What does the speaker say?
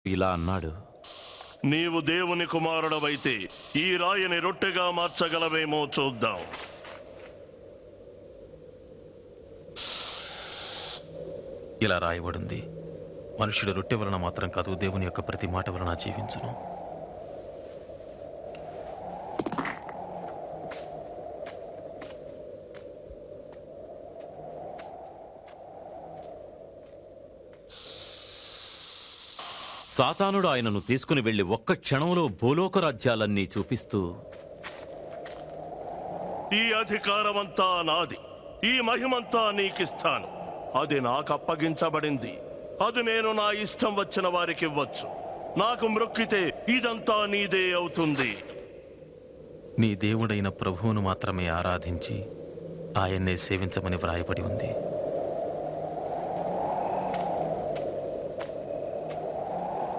ఇలా అన్నాడు, నీవు దేవుని కుమారుడవైతే ఈ రాయిని రొట్టెగా మార్చగలవేమో చూద్దాం. ఇలా రాయబడింది, మనుషుడు రొట్టె వలన మాత్రం కాదు, దేవుని యొక్క ప్రతి మాట వలన జీవించును. సాతానుడు ఆయనను తీసుకుని వెళ్లి ఒక్క క్షణంలో భూలోక రాజ్యాలన్నీ చూపిస్తూ, ఈ అధికారమంతా నాది, ఈ మహిమంతా నీకిస్తాను. అది నాకు అప్పగించబడింది. అది నేను నా ఇష్టం వచ్చిన వారికి ఇవ్వచ్చు. నాకు మ్రొక్కితే ఇదంతా నీదే అవుతుంది. నీ దేవుడైన ప్రభువును మాత్రమే ఆరాధించి ఆయన్నే సేవించమని వ్రాయబడి ఉంది.